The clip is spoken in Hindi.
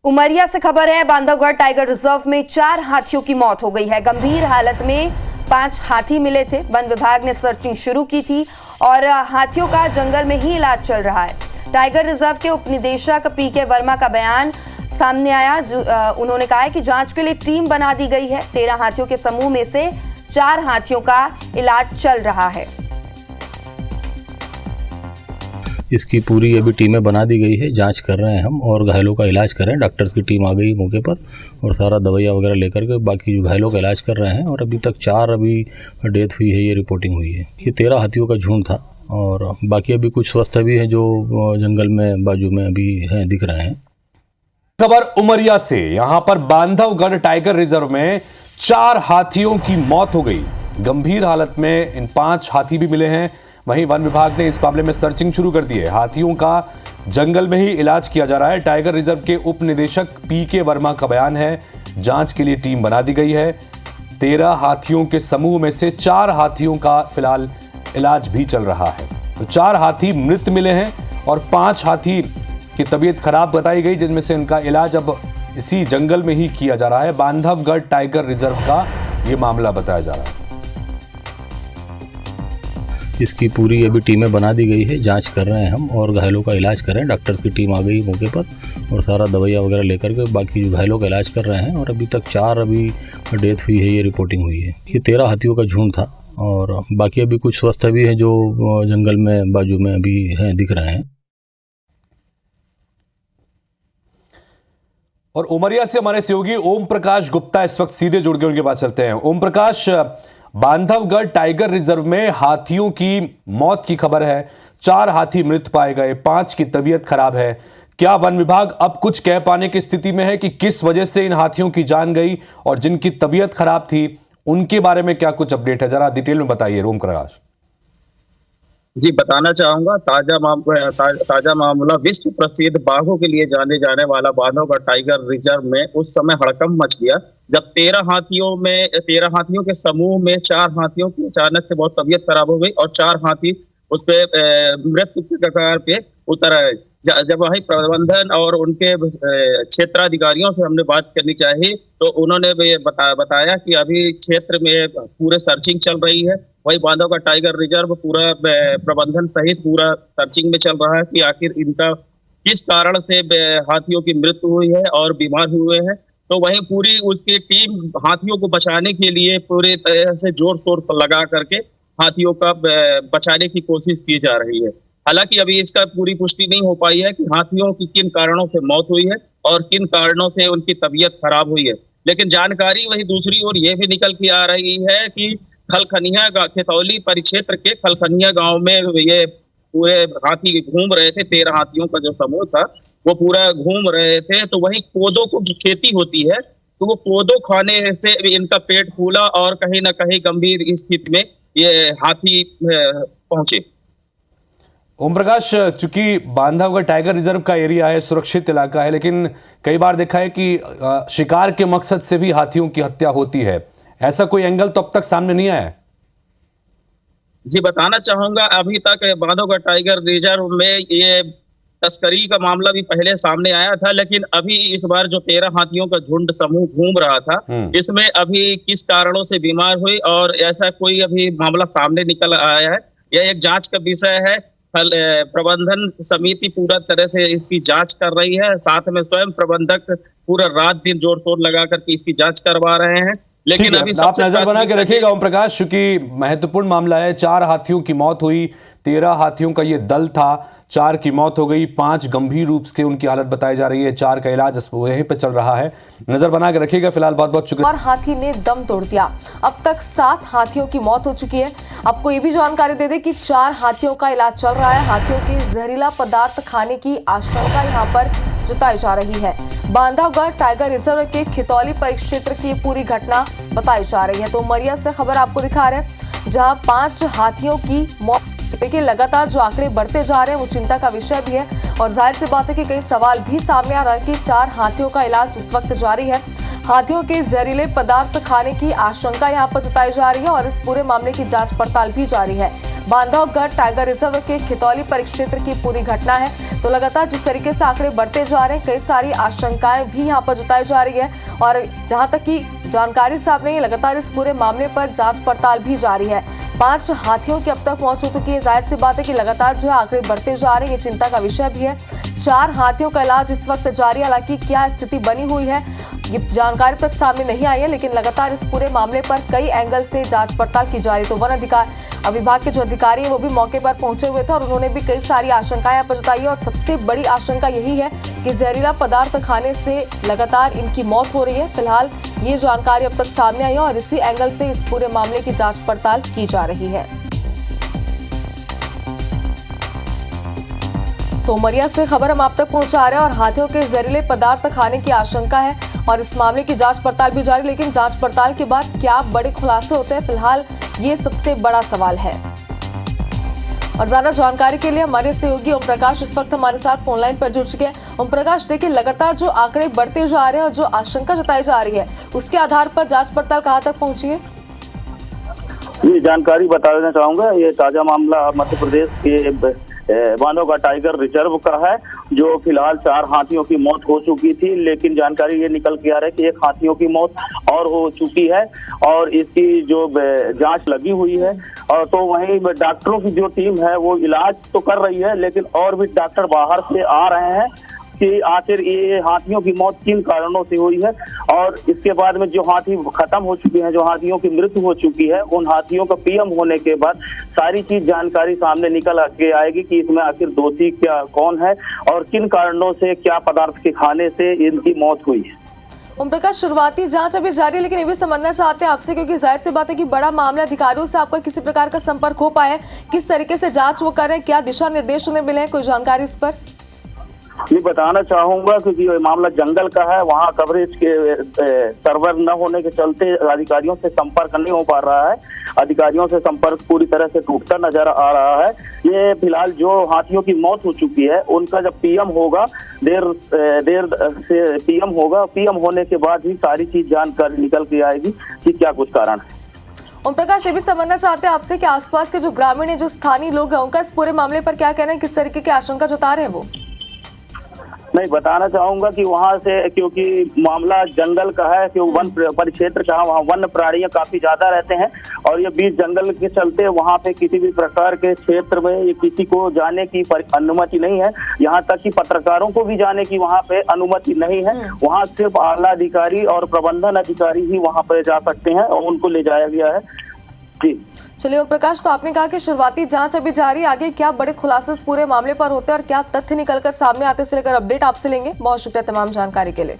उमरिया से खबर है। बांधवगढ़ टाइगर रिजर्व में 4 हाथियों की मौत हो गई है। गंभीर हालत में 5 हाथी मिले थे। वन विभाग ने सर्चिंग शुरू की थी और हाथियों का जंगल में ही इलाज चल रहा है। टाइगर रिजर्व के उपनिदेशक पीके वर्मा का बयान सामने आया। उन्होंने कहा है कि जांच के लिए टीम बना दी गई है। 13 हाथियों के समूह में से 4 हाथियों का इलाज चल रहा है। इसकी पूरी अभी टीमें बना दी गई है, जांच कर रहे हैं हम और घायलों का इलाज कर रहे हैं। डॉक्टर्स की टीम आ गई मौके पर और सारा दवाइयाँ वगैरह लेकर के बाकी जो घायलों का इलाज कर रहे हैं। और अभी तक 4 अभी डेथ हुई है, ये रिपोर्टिंग हुई है। ये 13 हाथियों का झुंड था और बाकी अभी कुछ स्वस्थ भी हैं जो जंगल में बाजू में अभी हैं, दिख रहे हैं। खबर उमरिया से। यहां पर बांधवगढ़ टाइगर रिजर्व में 4 हाथियों की मौत हो गई। गंभीर हालत में इन 5 हाथी भी मिले हैं। वहीं वन विभाग ने इस मामले में सर्चिंग शुरू कर दी है। हाथियों का जंगल में ही इलाज किया जा रहा है। टाइगर रिजर्व के उप निदेशक पीके वर्मा का बयान है, जांच के लिए टीम बना दी गई है। 13 हाथियों के समूह में से 4 हाथियों का फिलहाल इलाज भी चल रहा है। तो 4 हाथी मृत मिले हैं और 5 हाथी की तबीयत खराब बताई गई, जिनमें से इनका इलाज अब इसी जंगल में ही किया जा रहा है। बांधवगढ़ टाइगर रिजर्व का यह मामला बताया जा रहा है। इसकी पूरी अभी टीमें बना दी गई है, जांच कर रहे हैं हम और घायलों का इलाज कर रहे हैं। डॉक्टर्स की टीम आ गई मौके पर और सारा दवाइयाँ वगैरह लेकर के बाकी जो घायलों का इलाज कर रहे हैं। और अभी तक 4 अभी डेथ हुई है, ये रिपोर्टिंग हुई है। ये 13 हाथियों का झुंड था और बाकी अभी कुछ स्वस्थ भी हैं जो जंगल में बाजू में अभी हैं, दिख रहे हैं। और उमरिया से हमारे सहयोगी ओम प्रकाश गुप्ता इस वक्त सीधे जुड़ गए, उनके पास चलते हैं। ओम प्रकाश, बांधवगढ़ टाइगर रिजर्व में हाथियों की मौत की खबर है। 4 हाथी मृत पाए गए, 5 की तबीयत खराब है। क्या वन विभाग अब कुछ कह पाने की स्थिति में है कि किस वजह से इन हाथियों की जान गई और जिनकी तबीयत खराब थी उनके बारे में क्या कुछ अपडेट है? जरा डिटेल में बताइए ओम प्रकाश। जी, बताना चाहूंगा ताजा मामला विश्व प्रसिद्ध बाघों के लिए जाने जाने वाला बांधवगढ़ टाइगर रिजर्व में उस समय हड़कंप मच गया जब 13 हाथियों के समूह में 4 हाथियों की अचानक से बहुत तबीयत खराब हो गई और 4 हाथी उस पे मृत्यु के कगार पे उतर आए। जब वही प्रबंधन और उनके क्षेत्राधिकारियों से हमने बात करनी चाहिए तो उन्होंने बताया कि अभी क्षेत्र में पूरे सर्चिंग चल रही है। वही बांधवगढ़ टाइगर रिजर्व पूरा प्रबंधन सहित पूरा सर्चिंग में चल रहा है कि आखिर इनका किस कारण से हाथियों की मृत्यु हुई है और बीमार हुए हैं। तो वहीं पूरी उसकी टीम हाथियों को बचाने के लिए पूरे तरह से जोर शोर लगा करके हाथियों का बचाने की कोशिश की जा रही है। हालांकि अभी इसका पूरी पुष्टि नहीं हो पाई है कि हाथियों की किन कारणों से मौत हुई है और किन कारणों से उनकी तबीयत खराब हुई है। लेकिन जानकारी वही दूसरी ओर ये भी निकल के आ रही है कि खलखनिया खेतौली परिक्षेत्र के खलखनिया गांव में ये पूरे हाथी घूम रहे थे। 13 हाथियों का जो समूह था वो पूरा घूम रहे थे। तो वही कोदो को खेती होती है तो वो कोदो खाने से इनका पेट फूला और कहीं ना कहीं गंभीर स्थिति में ये हाथी पहुंचे। ओम प्रकाश, चूंकि बांधवगढ़ टाइगर रिजर्व का एरिया है, सुरक्षित इलाका है, लेकिन कई बार देखा है कि शिकार के मकसद से भी हाथियों की हत्या होती है। ऐसा कोई एंगल तो अब तक सामने नहीं आया है? जी, बताना चाहूंगा अभी तक बांधवगढ़ टाइगर रिजर्व में ये तस्करी का मामला भी पहले सामने आया था, लेकिन अभी इस बार जो 13 हाथियों का झुंड समूह घूम रहा था इसमें अभी किस कारणों से बीमार हुई और ऐसा कोई अभी मामला सामने निकल आया है। यह एक जांच का विषय है। प्रबंधन समिति पूरा तरह से इसकी जांच कर रही है। साथ में स्वयं प्रबंधक पूरा रात दिन जोर शोर लगा करके इसकी जांच करवा रहे हैं। लेकिन अभी आप नजर बना के रखिएगा ओम प्रकाश, क्योंकि महत्वपूर्ण मामला है। 4 हाथियों की मौत हुई, 13 हाथियों का ये दल था, 4 की मौत हो गई, 5 गंभीर रूप से उनकी हालत बताई जा रही है, 4 का इलाज यहीं पे चल रहा है। नजर बना के रखिएगा। फिलहाल बहुत बहुत शुक्रिया। और हाथी ने दम तोड़ दिया। अब तक 7 हाथियों की मौत हो चुकी है। आपको ये भी जानकारी दे दें कि 4 हाथियों का इलाज चल रहा है। हाथियों के जहरीला पदार्थ खाने की आशंका यहाँ पर जताई जा रही है। बांधवगढ़ टाइगर रिजर्व के खितौली परिक्षेत्र की पूरी घटना बताई जा रही है। तो उमरिया से खबर आपको दिखा रहे हैं जहां 5 हाथियों की मौत। देखिए, लगातार जो आंकड़े बढ़ते जा रहे हैं वो चिंता का विषय भी है और जाहिर सी बात है कि कई सवाल भी सामने आ रहा है कि 4 हाथियों का इलाज इस वक्त जारी है। हाथियों के जहरीले पदार्थ खाने की आशंका यहाँ पर जताई जा रही है और इस पूरे मामले की जांच पड़ताल भी जारी है। बांधवगढ़ टाइगर रिजर्व के खितौली परिक्षेत्र की पूरी घटना है। तो लगातार जिस तरीके से आंकड़े बढ़ते जा रहे हैं, कई सारी आशंकाएं भी यहाँ पर जताई जा रही है और जहां तक की जानकारी सामने लगातार इस पूरे मामले पर जांच पड़ताल भी जारी है। 5 हाथियों की अब तक मौत हो चुकी है। जाहिर सी बात है कि लगातार जो है आंकड़े बढ़ते जा रहे हैं, ये चिंता का विषय भी है। 4 हाथियों का इलाज इस वक्त जारी है। हालांकि क्या स्थिति बनी हुई है ये जानकारी तक सामने नहीं आई है, लेकिन लगातार इस पूरे मामले पर कई एंगल से जांच पड़ताल की जा रही है। तो वन अधिकार विभाग के जो अधिकारी है वो भी मौके पर पहुंचे हुए थे और उन्होंने भी कई सारी आशंकाएं जताई और सबसे बड़ी आशंका यही है कि जहरीला पदार्थ खाने से लगातार इनकी मौत हो रही है। फिलहाल ये जानकारी अब तक सामने आई है और इसी एंगल से इस पूरे मामले की जांच पड़ताल की जा रही है। तो उमरिया से खबर हम आप तक पहुंचा रहे हैं और हाथियों के जहरीले पदार्थ खाने की आशंका है और इस मामले की जांच पड़ताल भी जारी, लेकिन जांच पड़ताल के बाद क्या बड़े खुलासे होते हैं, फिलहाल ये सबसे बड़ा सवाल है। और ज्यादा जानकारी के लिए हमारे सहयोगी ओम प्रकाश इस वक्त हमारे साथ फोन लाइन पर जुड़ चुके हैं। ओम प्रकाश, देखिए लगातार जो आंकड़े बढ़ते जा रहे हैं और जो आशंका जताई जा रही है उसके आधार पर जांच पड़ताल कहां तक पहुंची है? ये जानकारी बता देना चाहूंगा। ये ताजा मामला मध्य प्रदेश के बांधवगढ़ टाइगर रिजर्व का है, जो फिलहाल 4 हाथियों की मौत हो चुकी थी, लेकिन जानकारी ये निकल के आ रहा है कि 1 हाथियों की मौत और हो चुकी है और इसकी जो जांच लगी हुई है। और तो वहीं डॉक्टरों की जो टीम है वो इलाज तो कर रही है, लेकिन और भी डॉक्टर बाहर से आ रहे हैं कि आखिर ये हाथियों की मौत किन कारणों से हुई है। और इसके बाद में जो हाथी खत्म हो चुके हैं, जो हाथियों की मृत्यु हो चुकी है, उन हाथियों का पीएम होने के बाद सारी चीज जानकारी सामने निकल के आएगी कि इसमें आखिर दोषी क्या कौन है और किन कारणों से क्या पदार्थ के खाने से इनकी मौत हुई है। ओम प्रकाश, शुरुआती जांच अभी जारी है, लेकिन ये भी समझना चाहते हैं आपसे, क्योंकि जाहिर सी बात है कि बड़ा मामला, अधिकारियों से आपका किसी प्रकार का संपर्क हो पाया है, किस तरीके से जांच वो कर रहे हैं, क्या दिशा निर्देश उन्हें मिले हैं, कोई जानकारी इस पर? ये बताना चाहूंगा क्योंकि ये मामला जंगल का है, वहाँ कवरेज के सर्वर न होने के चलते अधिकारियों से संपर्क नहीं हो पा रहा है। अधिकारियों से संपर्क पूरी तरह से टूटता नजर आ रहा है। ये फिलहाल जो हाथियों की मौत हो चुकी है उनका जब पीएम होगा, देर से पीएम होगा, पीएम होने के बाद ही सारी चीज जानकारी निकल के आएगी कि क्या कुछ कारण है। ओम प्रकाश, ये भी समझना चाहते हैं आपसे कि आसपास के जो ग्रामीण है, जो स्थानीय लोग हैं, उनका इस पूरे मामले पर क्या कहना है, किस तरीके की आशंका जता रहे हैं वो? नहीं, बताना चाहूंगा कि वहां से क्योंकि मामला जंगल का है, कि वन परिक्षेत्र का, वहाँ वन्य प्राणियां काफी ज्यादा रहते हैं और ये बीच जंगल के चलते वहां पे किसी भी प्रकार के क्षेत्र में ये किसी को जाने की अनुमति नहीं है। यहाँ तक कि पत्रकारों को भी जाने की वहाँ पे अनुमति नहीं है। वहाँ सिर्फ आला अधिकारी और प्रबंधन अधिकारी ही वहाँ पे जा सकते हैं और उनको ले जाया गया है। जी चलिए ओम प्रकाश, तो आपने कहा कि शुरुआती जांच अभी जारी, आगे क्या बड़े खुलासे इस पूरे मामले पर होते हैं और क्या तथ्य निकलकर सामने आते से लेकर अपडेट आपसे लेंगे। बहुत शुक्रिया तमाम जानकारी के लिए।